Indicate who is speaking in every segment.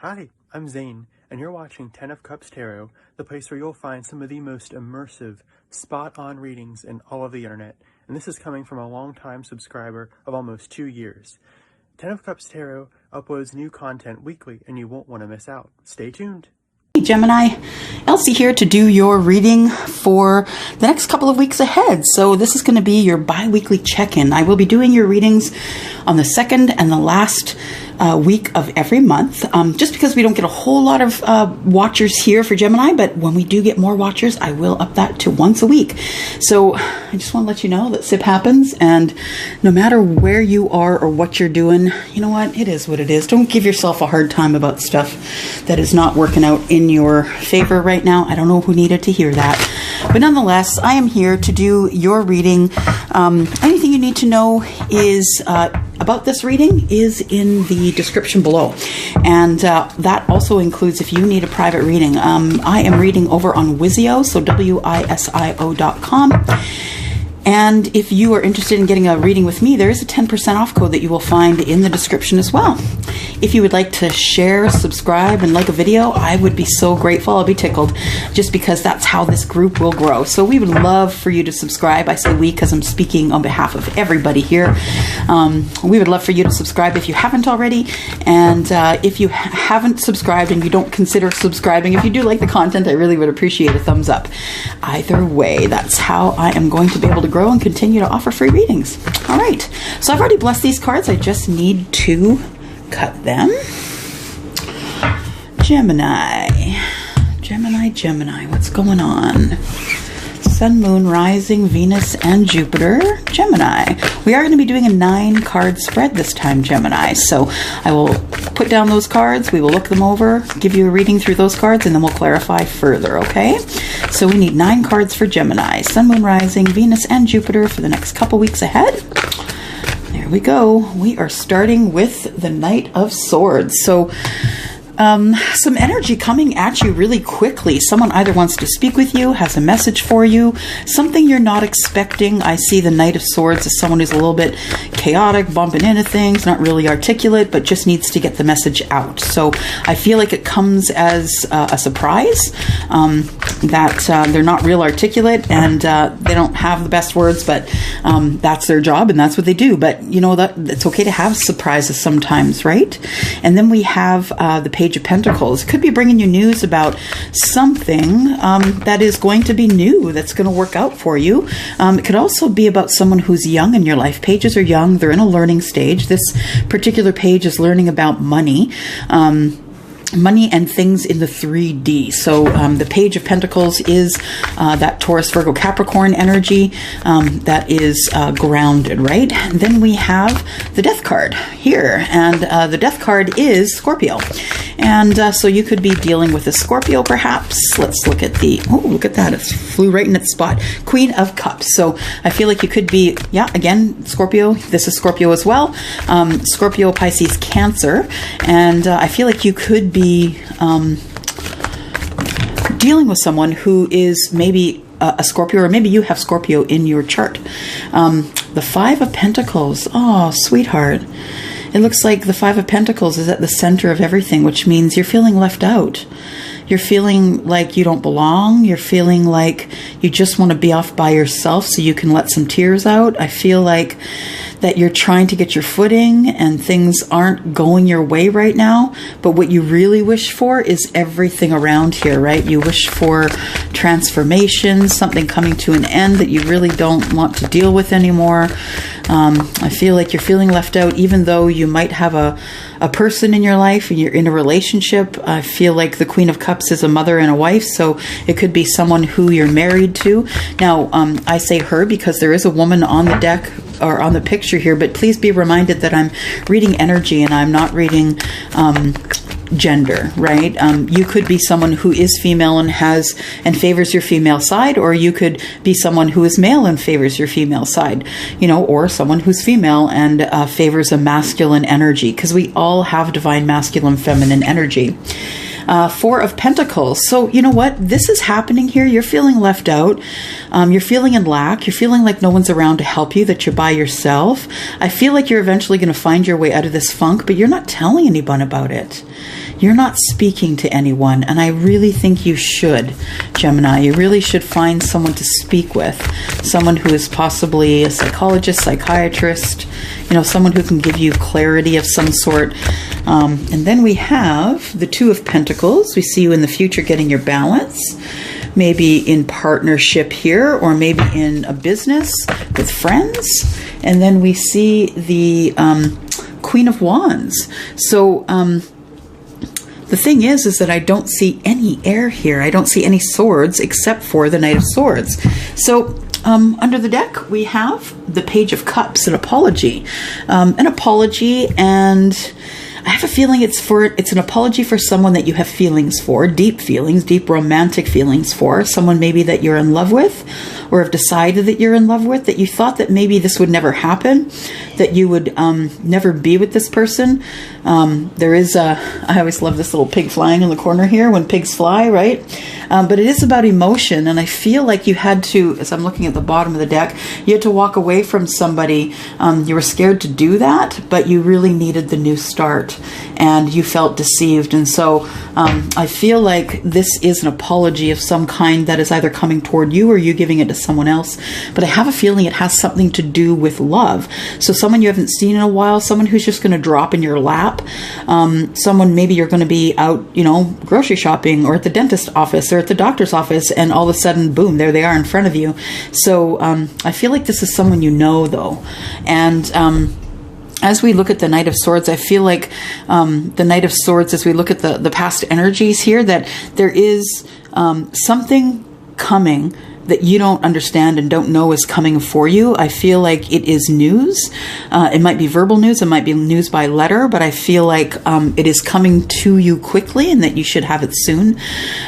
Speaker 1: Hi, I'm Zane, and you're watching 10 of Cups Tarot, the place where you'll find some of the most immersive, spot-on readings in all of the internet. And this is coming from a long-time subscriber of almost 2 years. 10 of Cups Tarot uploads new content weekly, and you won't want to miss out. Stay tuned.
Speaker 2: Hey Gemini, Elsie here to do your reading for the next couple of weeks ahead. So this is going to be your bi-weekly check-in. I will be doing your readings on the second and the last week of every month, just because we don't get a whole lot of watchers here for Gemini, but when we do get more watchers, I will up that to once a week. So I just want to let you know that SIP happens, and no matter where you are or what you're doing, you know what? It is what it is. Don't give yourself a hard time about stuff that is not working out in your favor right now. I don't know who needed to hear that, but nonetheless, I am here to do your reading. Anything you need to know is about this reading is in the description below, and that also includes if you need a private reading. I am reading over on WISIO, so WISIO.com. And if you are interested in getting a reading with me, there is a 10% off code that you will find in the description as well. If you would like to share, subscribe, and like a video, I would be so grateful. I'll be tickled, just because that's how this group will grow. So we would love for you to subscribe. I say we because I'm speaking on behalf of everybody here. We would love for you to subscribe if you haven't already. And if you haven't subscribed and you don't consider subscribing, if you do like the content, I really would appreciate a thumbs up. Either way, that's how I am going to be able to grow and continue to offer free readings. All right, so I've already blessed these cards. I just need to cut them. Gemini, what's going on? Sun, Moon, Rising, Venus, and Jupiter. Gemini. We are going to be doing a 9-card spread this time, Gemini. So I will put down those cards. We will look them over, give you a reading through those cards, and then we'll clarify further, okay? So we need 9 cards for Gemini. Sun, Moon, Rising, Venus, and Jupiter for the next couple weeks ahead. There we go. We are starting with the Knight of Swords. So some energy coming at you really quickly. Someone either wants to speak with you, has a message for you, something you're not expecting. I see the Knight of Swords as someone who's a little bit chaotic, bumping into things, not really articulate, but just needs to get the message out. So I feel like it comes as a surprise that they're not real articulate, and they don't have the best words, but that's their job and that's what they do. But you know that it's okay to have surprises sometimes, right? And then we have the Page of Pentacles. It could be bringing you news about something that is going to be new, that's going to work out for you. It could also be about someone who's young in your life. Pages are young. They're in a learning stage. This particular page is learning about money. Money and things in the 3D. So the Page of Pentacles is that Taurus, Virgo, Capricorn energy that is grounded, right? And then we have the Death card here, and the Death card is Scorpio. And so you could be dealing with a Scorpio, perhaps. Let's look at the, oh, look at that. It flew right in its spot. Queen of Cups. So I feel like you could be, yeah, again, Scorpio. This is Scorpio as well. Scorpio, Pisces, Cancer. And I feel like you could be dealing with someone who is maybe a Scorpio, or maybe you have Scorpio in your chart. The Five of Pentacles. Oh, sweetheart. It looks like the Five of Pentacles is at the center of everything, which means you're feeling left out. You're feeling like you don't belong. You're feeling like you just want to be off by yourself so you can let some tears out. I feel like that you're trying to get your footing and things aren't going your way right now. But what you really wish for is everything around here, right? You wish for transformation, something coming to an end that you really don't want to deal with anymore. I feel like you're feeling left out, even though you might have a person in your life and you're in a relationship. I feel like the Queen of Cups is a mother and a wife, so it could be someone who you're married to. Now, I say her because there is a woman on the deck or on the picture here, but please be reminded that I'm reading energy and I'm not reading gender, right? You could be someone who is female and has and favors your female side, or you could be someone who is male and favors your female side, you know, or someone who's female and favors a masculine energy, because we all have divine masculine, feminine energy. Four of Pentacles. So you know what? This is happening here. You're feeling left out. You're feeling in lack. You're feeling like no one's around to help you, that you're by yourself. I feel like you're eventually going to find your way out of this funk, but you're not telling anyone about it. you're not speaking to anyone, and I really think you should, Gemini. You really should find someone to speak with, someone who is possibly a psychologist, psychiatrist, you know, someone who can give you clarity of some sort. And then we have the Two of Pentacles. We see you in the future getting your balance, maybe in partnership here, or maybe in a business with friends. And then we see the Queen of Wands. So the thing is that I don't see any air here. I don't see any swords except for the Knight of Swords. So under the deck, we have the Page of Cups, an apology. An apology, and I have a feeling it's an apology for someone that you have feelings for, deep romantic feelings for, someone maybe that you're in love with, or have decided that you're in love with, that you thought that maybe this would never happen, that you would never be with this person. There is I always love this little pig flying in the corner here when pigs fly, right? But it is about emotion, and I feel like you had to, as I'm looking at the bottom of the deck, you had to walk away from somebody. You were scared to do that, but you really needed the new start, and you felt deceived. And so I feel like this is an apology of some kind that is either coming toward you or you giving it to someone else. But I have a feeling it has something to do with love. So someone you haven't seen in a while, someone who's just going to drop in your lap, someone maybe you're going to be out, you know, grocery shopping or at the dentist office or at the doctor's office, and all of a sudden, boom, there they are in front of you. So I feel like this is someone you know, though. And as we look at the Knight of Swords, I feel like the Knight of Swords, as we look at the past energies here, that there is something coming that you don't understand and don't know is coming for you. I feel like it is news. It might be verbal news, it might be news by letter, but I feel like it is coming to you quickly and that you should have it soon.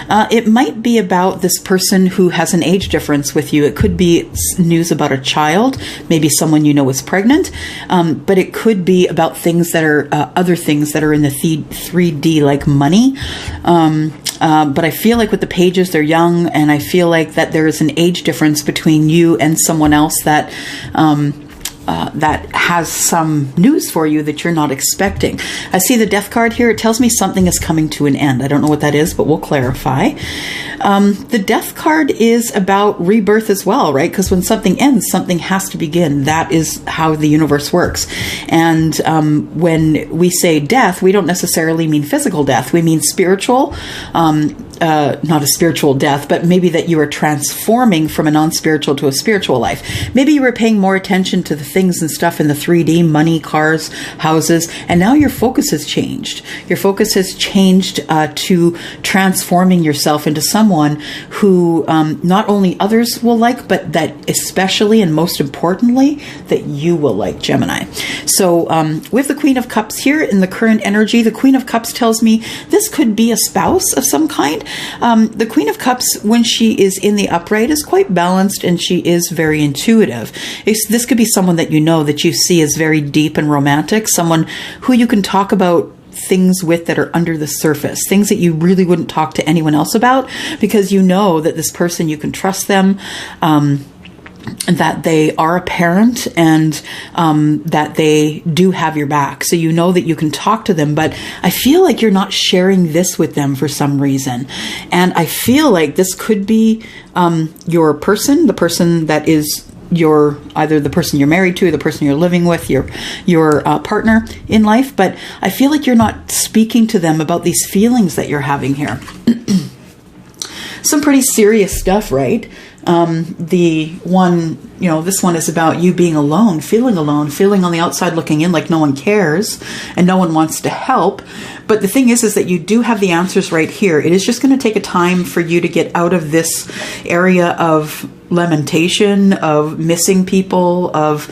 Speaker 2: It might be about this person who has an age difference with you. It could be news about a child, maybe someone you know is pregnant, but it could be about things that are other things that are in the 3D, like money. But I feel like with the pages, they're young, and I feel like that there is an age difference between you and someone else that that has some news for you that you're not expecting. I see the Death card here. It tells me something is coming to an end. I don't know what that is, but we'll clarify. The Death card is about rebirth as well, right? Because when something ends, something has to begin. That is how the universe works. And when we say death, we don't necessarily mean physical death. We mean spiritual, not a spiritual death, but maybe that you are transforming from a non-spiritual to a spiritual life. Maybe you were paying more attention to the things and stuff in the 3D, money, cars, houses, and now your focus has changed. Your focus has changed to transforming yourself into someone who not only others will like, but that especially and most importantly, that you will like, Gemini. So with the Queen of Cups here in the current energy, the Queen of Cups tells me this could be a spouse of some kind. The Queen of Cups, when she is in the upright, is quite balanced and she is very intuitive. This could be someone that you know, that you see as very deep and romantic, someone who you can talk about things with that are under the surface, things that you really wouldn't talk to anyone else about, because you know that this person, you can trust them, that they are a parent, and that they do have your back. So you know that you can talk to them, but I feel like you're not sharing this with them for some reason. And I feel like this could be your person, the person that is either the person you're married to, the person you're living with, your partner in life. But I feel like you're not speaking to them about these feelings that you're having here. Some pretty serious stuff, right? The one, this one is about you being alone, feeling on the outside looking in like no one cares and no one wants to help. But the thing is that you do have the answers right here. It is just going to take a time for you to get out of this area of lamentation, of missing people, of,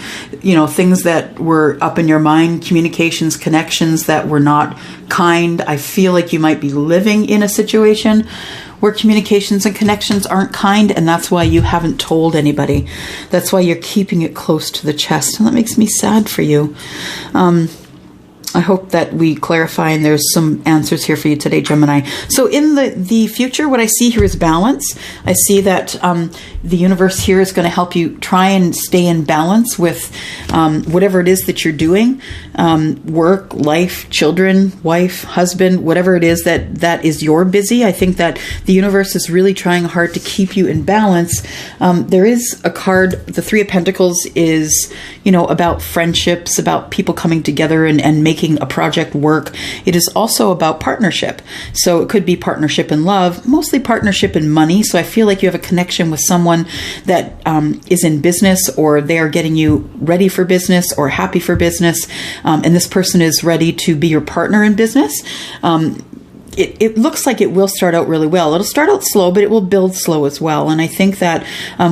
Speaker 2: things that were up in your mind, communications, connections that were not kind. I feel like you might be living in a situation where communications and connections aren't kind, and that's why you haven't told anybody. That's why you're keeping it close to the chest, and that makes me sad for you. I hope that we clarify and there's some answers here for you today, Gemini. So in the future, what I see here is balance. I see that the universe here is going to help you try and stay in balance with whatever it is that you're doing. Work, life, children, wife, husband, whatever it is that is your busy. I think that the universe is really trying hard to keep you in balance. There is a card, the Three of Pentacles is, about friendships, about people coming together and making a project work. It is also about partnership. So it could be partnership in love, mostly partnership in money. So I feel like you have a connection with someone that is in business, or they are getting you ready for business or happy for business. And this person is ready to be your partner in business. It looks like it will start out really well. It'll start out slow, but it will build slow as well. And I think that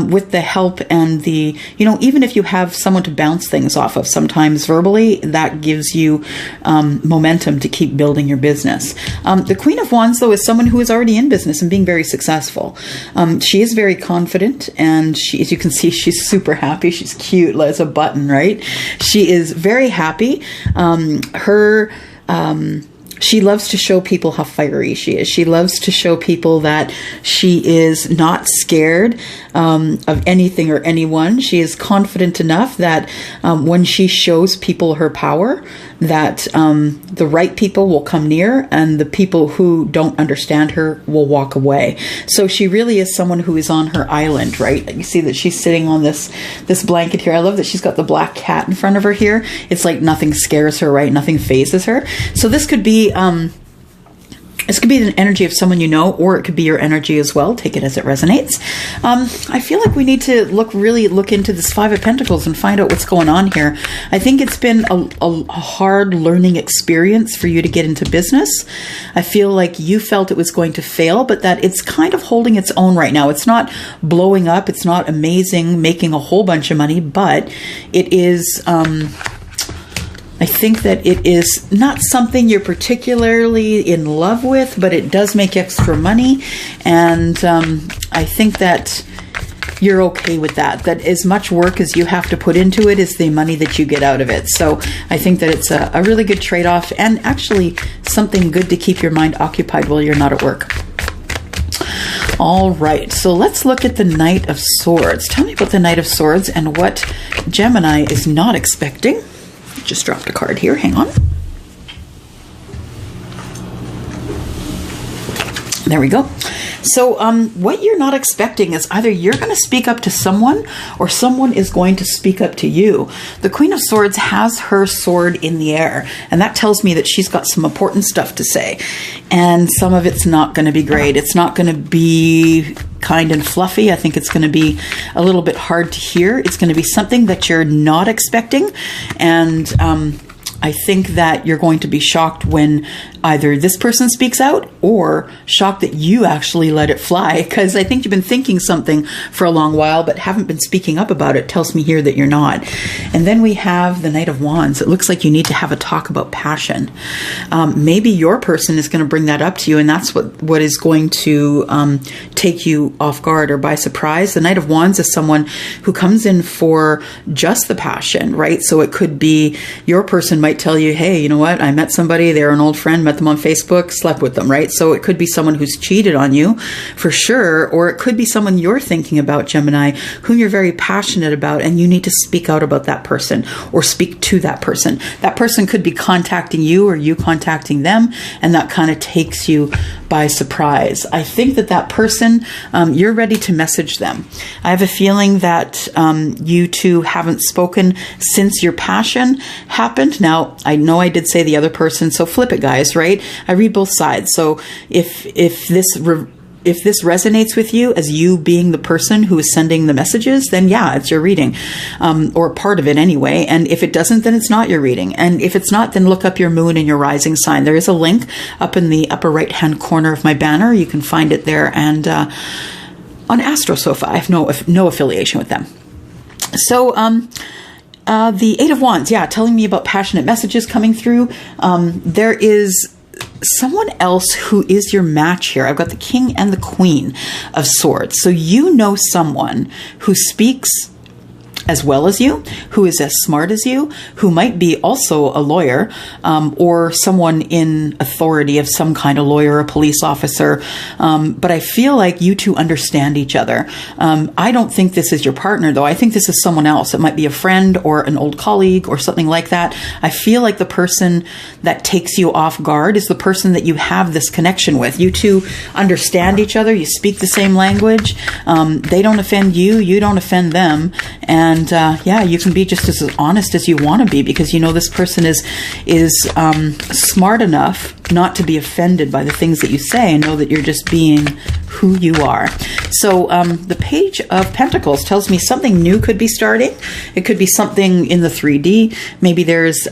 Speaker 2: with the help and the, even if you have someone to bounce things off of sometimes verbally, that gives you momentum to keep building your business. The Queen of Wands, though, is someone who is already in business and being very successful. She is very confident, and she, as you can see, she's super happy. She's cute as a button, right? She is very happy. She loves to show people how fiery she is. She loves to show people that she is not scared of anything or anyone. She is confident enough that when she shows people her power, that the right people will come near and the people who don't understand her will walk away. So she really is someone who is on her island, right? You see that she's sitting on this blanket here. I love that she's got the black cat in front of her here. It's like nothing scares her, right? Nothing phases her. So this could be this could be the energy of someone you know, or it could be your energy as well. Take it as it resonates. I feel like we need to look into this Five of Pentacles and find out what's going on here. I think it's been a hard learning experience for you to get into business. I feel like you felt it was going to fail, but that it's kind of holding its own right now. It's not blowing up. It's not amazing, making a whole bunch of money, but it is... I think that it is not something you're particularly in love with, but it does make extra money. And I think that you're okay with that. That as much work as you have to put into it is the money that you get out of it. So I think that it's a really good trade-off, and actually something good to keep your mind occupied while you're not at work. All right, so let's look at the Knight of Swords. Tell me about the Knight of Swords and what Gemini is not expecting. Just dropped a card here. Hang on. There we go. So what you're not expecting is either you're going to speak up to someone or someone is going to speak up to you. The Queen of Swords has her sword in the air, and that tells me that she's got some important stuff to say. And some of it's not going to be great. It's not going to be kind and fluffy. I think it's going to be a little bit hard to hear. It's going to be something that you're not expecting. And I think that you're going to be shocked when either this person speaks out or shocked that you actually let it fly, because I think you've been thinking something for a long while but haven't been speaking up about it. Tells me here that you're not. And then we have the Knight of Wands. It looks like you need to have a talk about passion. Maybe your person is going to bring that up to you, and that's what is going to take you off guard or by surprise. The Knight of Wands is someone who comes in for just the passion, right? So it could be your person might tell you, hey, you know what? I met somebody, they're an old friend, met them on Facebook, slept with them, right? So it could be someone who's cheated on you for sure, or it could be someone you're thinking about, Gemini, whom you're very passionate about, and you need to speak out about that person or speak to that person. That person could be contacting you or you contacting them, and that kind of takes you by surprise. I think that person, you're ready to message them. I have a feeling that you two haven't spoken since your passion happened. Now, I know I did say the other person, so flip it, guys, right? I read both sides. So if this resonates with you as you being the person who is sending the messages, then yeah, it's your reading, or part of it anyway. And if it doesn't, then it's not your reading. And if it's not, then look up your moon and your rising sign. There is a link up in the upper right-hand corner of my banner. You can find it there. And on AstroSofa, I have no affiliation with them. So the Eight of Wands, yeah, telling me about passionate messages coming through. There is someone else who is your match here. I've got the King and the Queen of Swords. So you know someone who speaks as well as you, who is as smart as you, who might be also a lawyer, or someone in authority of some kind, a lawyer, a police officer. But I feel like you two understand each other. I don't think this is your partner, though. I think this is someone else. It might be a friend or an old colleague or something like that. I feel like the person that takes you off guard is the person that you have this connection with. You two understand each other. You speak the same language. They don't offend you. You don't offend them. And yeah, you can be just as honest as you want to be, because you know this person is smart enough not to be offended by the things that you say and know that you're just being who you are. So the Page of Pentacles tells me something new could be starting. It could be something in the 3D. Maybe there's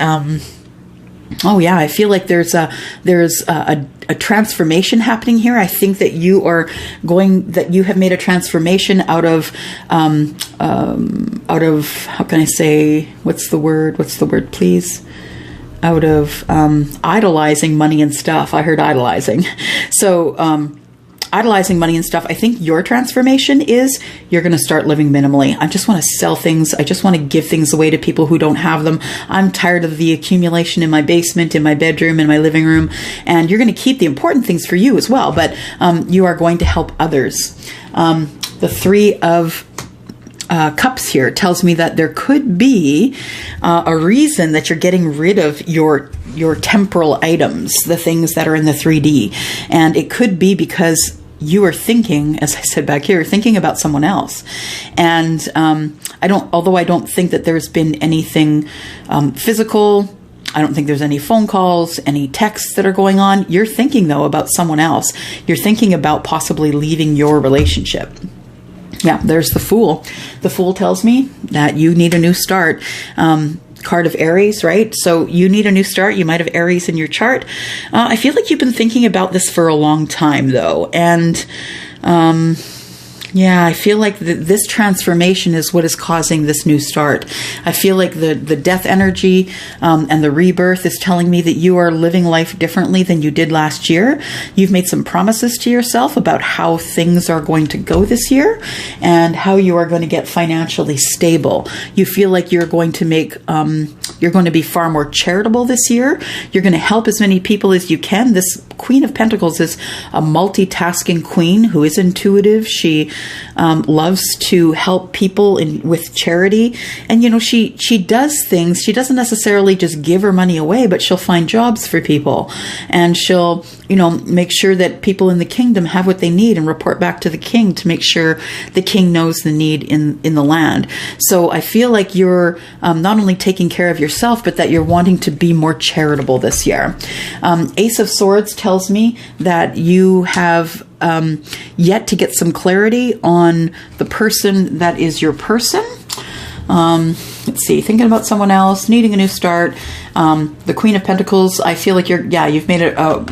Speaker 2: oh yeah, I feel like there's a transformation happening here. I think that you have made a transformation out of how can I say, what's the word please? Out of idolizing money and stuff. I heard idolizing. So idolizing money and stuff. I think your transformation is you're going to start living minimally. I just want to sell things. I just want to give things away to people who don't have them. I'm tired of the accumulation in my basement, in my bedroom, in my living room. And you're going to keep the important things for you as well. But you are going to help others. The Three of Cups here tells me that there could be a reason that you're getting rid of your temporal items, the things that are in the 3D. And it could be because you are thinking, as I said back here, thinking about someone else. And although I don't think that there's been anything physical, I don't think there's any phone calls, any texts that are going on. You're thinking, though, about someone else. You're thinking about possibly leaving your relationship. Yeah, there's the Fool. The Fool tells me that you need a new start. Card of Aries, right? So you need a new start. You might have Aries in your chart. I feel like you've been thinking about this for a long time, though. And yeah, I feel like this transformation is what is causing this new start. I feel like the death energy and the rebirth is telling me that you are living life differently than you did last year. You've made some promises to yourself about how things are going to go this year and how you are going to get financially stable. You feel like you're going to you're going to be far more charitable this year. You're going to help as many people as you can. This Queen of Pentacles is a multitasking queen who is intuitive. She loves to help people with charity. And, you know, she does things. She doesn't necessarily just give her money away, but she'll find jobs for people. And she'll, you know, make sure that people in the kingdom have what they need and report back to the king to make sure the king knows the need in the land. So I feel like you're not only taking care of yourself, but that you're wanting to be more charitable this year. Ace of Swords tells me that you have yet to get some clarity on the person that is your person. Let's see, thinking about someone else, needing a new start. The Queen of Pentacles, I feel like you've made a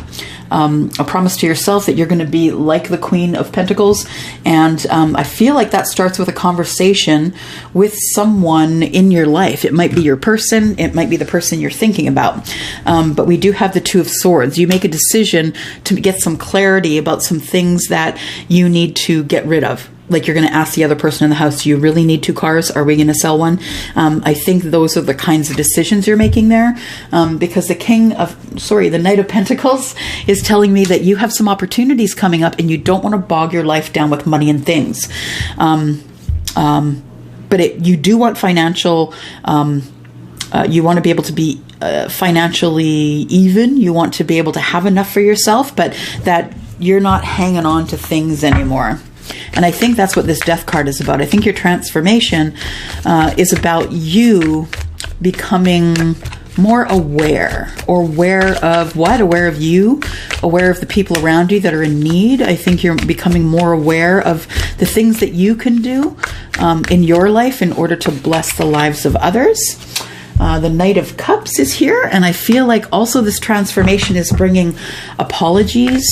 Speaker 2: promise to yourself that you're going to be like the Queen of Pentacles. And I feel like that starts with a conversation with someone in your life. It might be your person. It might be the person you're thinking about. But we do have the Two of Swords. You make a decision to get some clarity about some things that you need to get rid of. Like you're going to ask the other person in the house, do you really need 2 cars? Are we going to sell one? I think those are the kinds of decisions you're making there. Because the Knight of Pentacles is telling me that you have some opportunities coming up and you don't want to bog your life down with money and things. But you do want financial, you want to be able to be financially even. You want to be able to have enough for yourself, but that you're not hanging on to things anymore. And I think that's what this Death card is about. I think your transformation is about you becoming more aware. Or aware of what? Aware of you, aware of the people around you that are in need. I think you're becoming more aware of the things that you can do in your life in order to bless the lives of others. The Knight of Cups is here, and I feel like also this transformation is bringing apologies,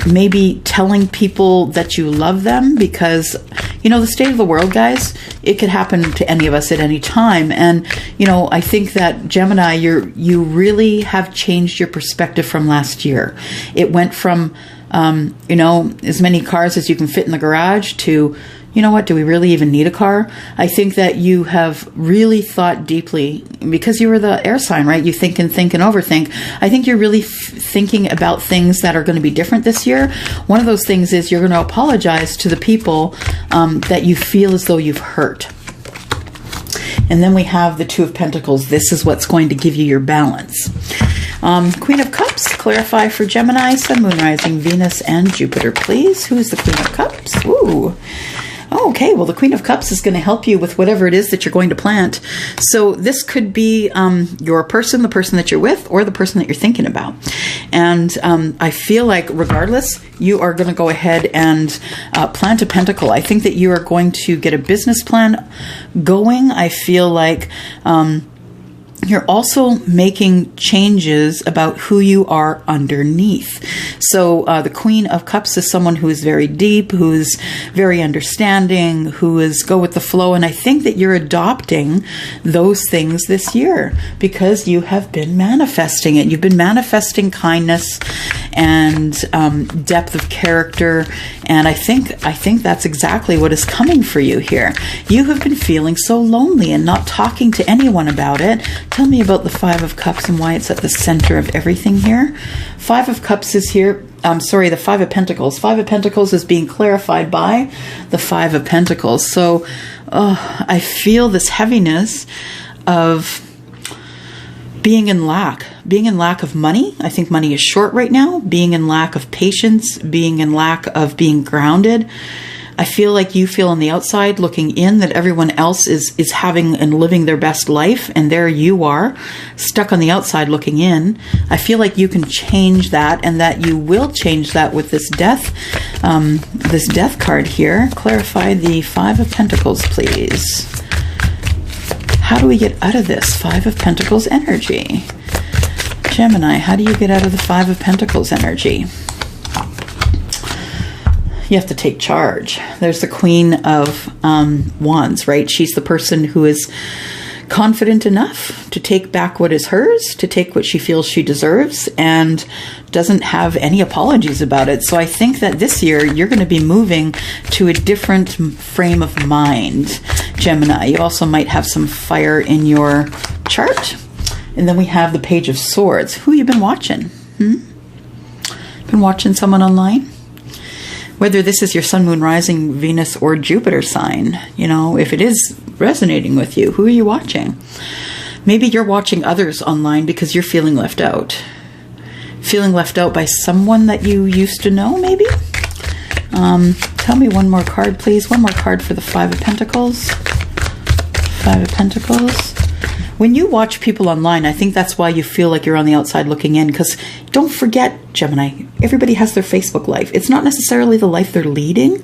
Speaker 2: maybe telling people that you love them, because, you know, the state of the world, guys, it could happen to any of us at any time. And, you know, I think that Gemini, you really have changed your perspective from last year. It went from, you know, as many cars as you can fit in the garage to, you know what, do we really even need a car? I think that you have really thought deeply, because you were the air sign, right? You think and overthink. I think you're really thinking about things that are going to be different this year. One of those things is you're going to apologize to the people that you feel as though you've hurt. And then we have the Two of Pentacles. This is what's going to give you your balance. Queen of Cups, clarify for Gemini, Sun, Moon, Rising, Venus, and Jupiter, please. Who is the Queen of Cups? Ooh. Okay, well, the Queen of Cups is going to help you with whatever it is that you're going to plant. So this could be your person, the person that you're with, or the person that you're thinking about. And I feel like regardless, you are going to go ahead and plant a pentacle. I think that you are going to get a business plan going. I feel like you're also making changes about who you are underneath. So the Queen of Cups is someone who is very deep, who is very understanding, who is go with the flow. And I think that you're adopting those things this year because you have been manifesting it. You've been manifesting kindness and depth of character. And I think that's exactly what is coming for you here. You have been feeling so lonely and not talking to anyone about it. Tell me about the Five of Cups and why it's at the center of everything here. Five of Cups is here. The Five of Pentacles. Five of Pentacles is being clarified by the Five of Pentacles. So I feel this heaviness of being in lack of money. I think money is short right now. Being in lack of patience, being in lack of being grounded. I feel like you feel on the outside looking in that everyone else is having and living their best life, and there you are stuck on the outside looking in. I feel like you can change that, and that you will change that with this death card here. Clarify the Five of Pentacles, please. How do we get out of this Five of Pentacles energy? Gemini, how do you get out of the Five of Pentacles energy? You have to take charge. There's the Queen of Wands, right? She's the person who is confident enough to take back what is hers, to take what she feels she deserves, and doesn't have any apologies about it. So I think that this year you're going to be moving to a different frame of mind, Gemini. You also might have some fire in your chart. And then we have the Page of Swords. Who you been watching? Been watching someone online? Whether this is your Sun, Moon, Rising, Venus, or Jupiter sign, if it is resonating with you, who are you watching? Maybe you're watching others online because you're feeling left out. Feeling left out by someone that you used to know, maybe? Tell me one more card, please. One more card for the Five of Pentacles. Five of Pentacles. When you watch people online, I think that's why you feel like you're on the outside looking in, because don't forget, Gemini, everybody has their Facebook life. It's not necessarily the life they're leading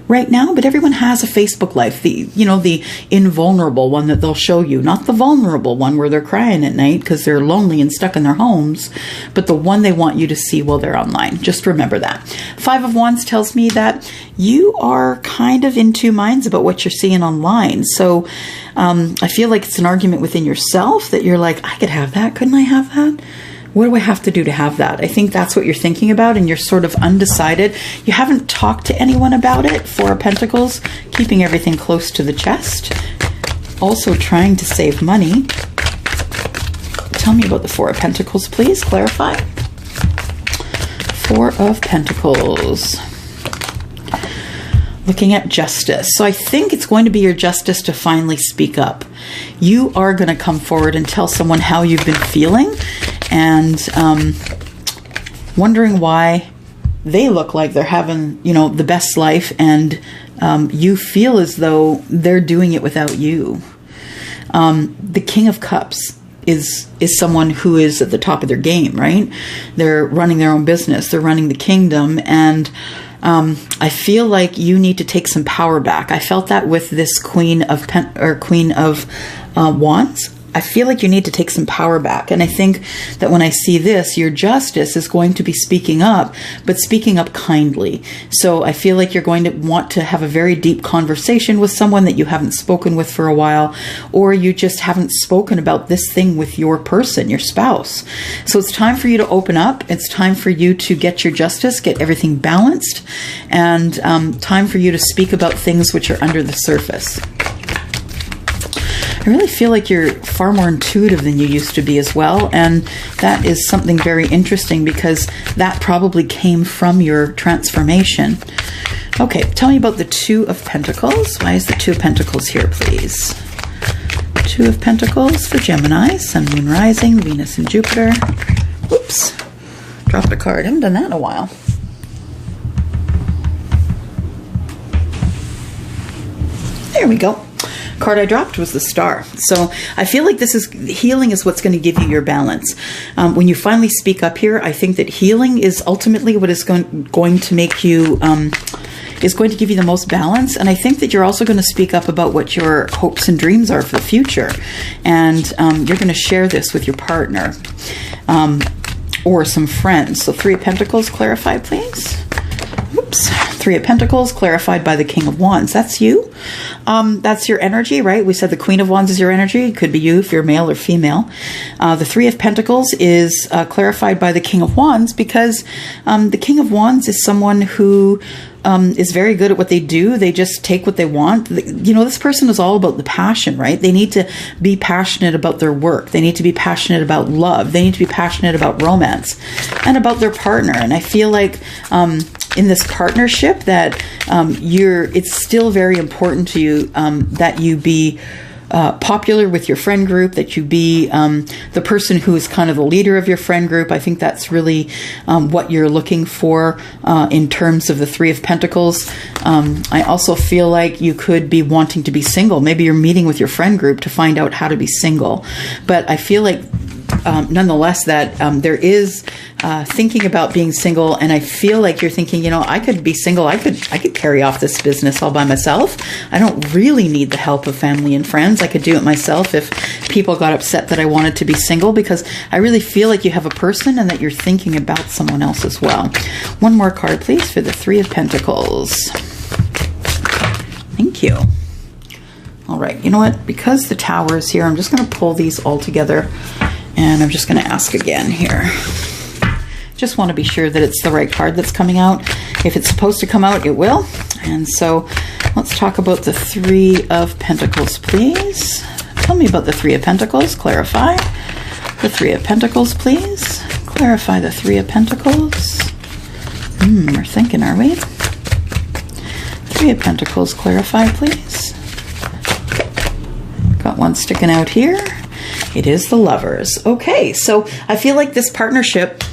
Speaker 2: right now, but everyone has a Facebook life. The invulnerable one that they'll show you, not the vulnerable one where they're crying at night because they're lonely and stuck in their homes, but the one they want you to see while they're online. Just remember that. Five of Wands tells me that you are kind of in two minds about what you're seeing online. So I feel like it's an argument within yourself that you're like, I could have that. Couldn't I have that? What do I have to do to have that? I think that's what you're thinking about, and you're sort of undecided. You haven't talked to anyone about it. Four of Pentacles, keeping everything close to the chest. Also trying to save money. Tell me about the Four of Pentacles, please. Clarify. Four of Pentacles. Looking at justice. So I think it's going to be your justice to finally speak up. You are going to come forward and tell someone how you've been feeling, and wondering why they look like they're having, the best life, and you feel as though they're doing it without you. The King of Cups is someone who is at the top of their game, right? They're running their own business. They're running the kingdom, and I feel like you need to take some power back. I felt that with this Queen of Wands. I feel like you need to take some power back. And I think that when I see this, your justice is going to be speaking up, but speaking up kindly. So I feel like you're going to want to have a very deep conversation with someone that you haven't spoken with for a while, or you just haven't spoken about this thing with your person, your spouse. So it's time for you to open up. It's time for you to get your justice, get everything balanced, and time for you to speak about things which are under the surface. I really feel like you're far more intuitive than you used to be as well, and that is something very interesting because that probably came from your transformation. Okay, tell me about the Two of Pentacles. Why is the Two of Pentacles here, please? Two of Pentacles for Gemini, Sun, Moon, Rising, Venus, and Jupiter. Whoops, dropped a card. I haven't done that in a while. There we go. Card I dropped was the Star. So I feel like this is healing is what's going to give you your balance. When you finally speak up here, I think that healing is ultimately what is going to make you is going to give you the most balance. And I think that you're also going to speak up about what your hopes and dreams are for the future, and you're going to share this with your partner or some friends. So Three of Pentacles, clarify, please. Oops. Three of Pentacles, clarified by the King of Wands. That's you. That's your energy, right? We said the Queen of Wands is your energy. It could be you if you're male or female. The Three of Pentacles is clarified by the King of Wands because the King of Wands is someone who is very good at what they do. They just take what they want. You know, this person is all about the passion, right? They need to be passionate about their work. They need to be passionate about love. They need to be passionate about romance and about their partner. And I feel like in this partnership that it's still very important to you that you be popular with your friend group, that you be the person who is kind of the leader of your friend group. I think that's really what you're looking for in terms of the Three of Pentacles. I also feel like you could be wanting to be single. Maybe you're meeting with your friend group to find out how to be single. But I feel like nonetheless that there is thinking about being single, and I feel like you're thinking, you know, I could be single, I could carry off this business all by myself. I don't really need the help of family and friends. I could do it myself if people got upset that I wanted to be single, because I really feel like you have a person and that you're thinking about someone else as well. One more card, please, for the Three of Pentacles. Thank you. All right, you know what? Because the Tower is here, I'm just going to pull these all together, and I'm just going to ask again here. Just want to be sure that it's the right card that's coming out. If it's supposed to come out, it will. And so let's talk about the Three of Pentacles, please. Tell me about the Three of Pentacles. Clarify the Three of Pentacles, please. Clarify the Three of Pentacles. We're thinking, are we? Three of Pentacles, clarify, please. Got one sticking out here. It is the Lovers. Okay, so I feel like this partnership,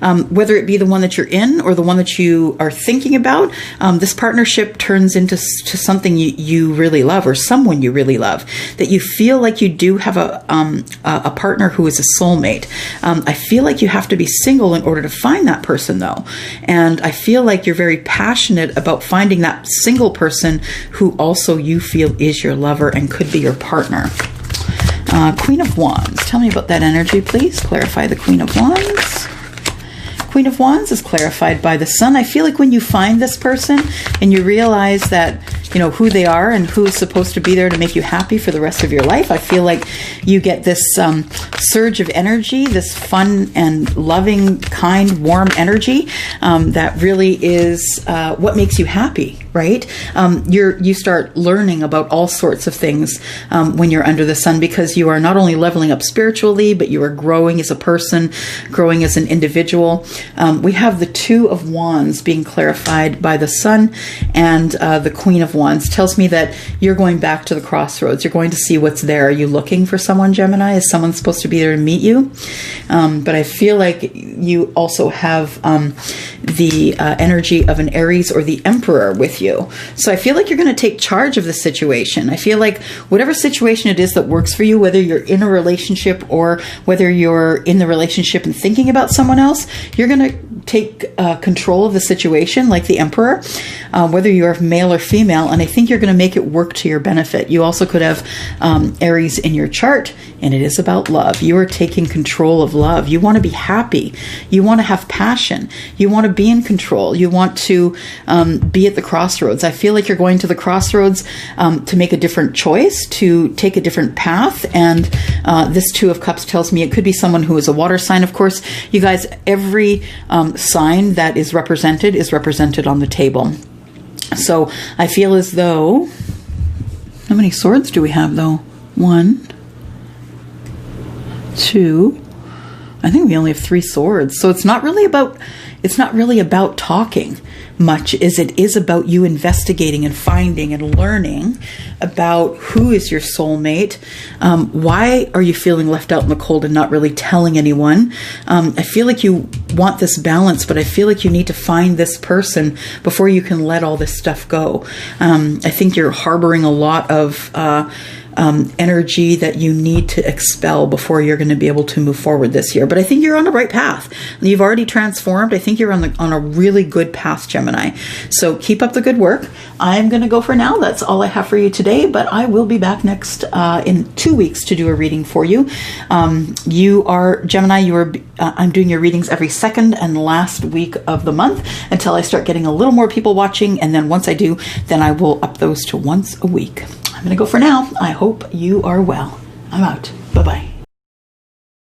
Speaker 2: whether it be the one that you're in or the one that you are thinking about, this partnership turns into something you really love, or someone you really love, that you feel like you do have a partner who is a soulmate. I feel like you have to be single in order to find that person, though. And I feel like you're very passionate about finding that single person who also you feel is your lover and could be your partner. Queen of Wands. Tell me about that energy, please. Clarify the Queen of Wands. Queen of Wands is clarified by the Sun. I feel like when you find this person and you realize that, you know, who they are and who is supposed to be there to make you happy for the rest of your life, I feel like you get this surge of energy, this fun and loving, kind, warm energy that really is what makes you happy, right? You start learning about all sorts of things when you're under the Sun, because you are not only leveling up spiritually, but you are growing as a person, growing as an individual. We have the Two of Wands being clarified by the Sun, and the Queen of Wands tells me that you're going back to the crossroads. You're going to see what's there. Are you looking for someone, Gemini? Is someone supposed to be there to meet you? But I feel like you also have the energy of an Aries or the Emperor with you. So I feel like you're going to take charge of the situation. I feel like whatever situation it is that works for you, whether you're in a relationship or whether you're in the relationship and thinking about someone else, you're going to take control of the situation like the Emperor, whether you're male or female, and I think you're going to make it work to your benefit. You also could have Aries in your chart, and it is about love. You are taking control of love. You want to be happy. You want to have passion. You want to be in control. You want to be at the crossroads. I feel like you're going to the crossroads to make a different choice, to take a different path, and this Two of Cups tells me it could be someone who is a water sign. Of course, you guys, every sign that is represented on the table. So I feel as though, how many swords do we have though? 1, 2, I think we only have 3 swords. So it's not really about talking much as it is about you investigating and finding and learning about who is your soulmate. Why are you feeling left out in the cold and not really telling anyone? I feel like you want this balance, but I feel like you need to find this person before you can let all this stuff go. I think you're harboring a lot of energy that you need to expel before you're going to be able to move forward this year. But I think you're on the right path. You've already transformed. I think you're on a really good path, Gemini. So keep up the good work. I'm going to go for now. That's all I have for you today, but I will be back next in 2 weeks to do a reading for you. You are Gemini. I'm doing your readings every second and last week of the month until I start getting a little more people watching. And then once I do, then I will up those to once a week. I'm going to go for now. I hope you are well. I'm out.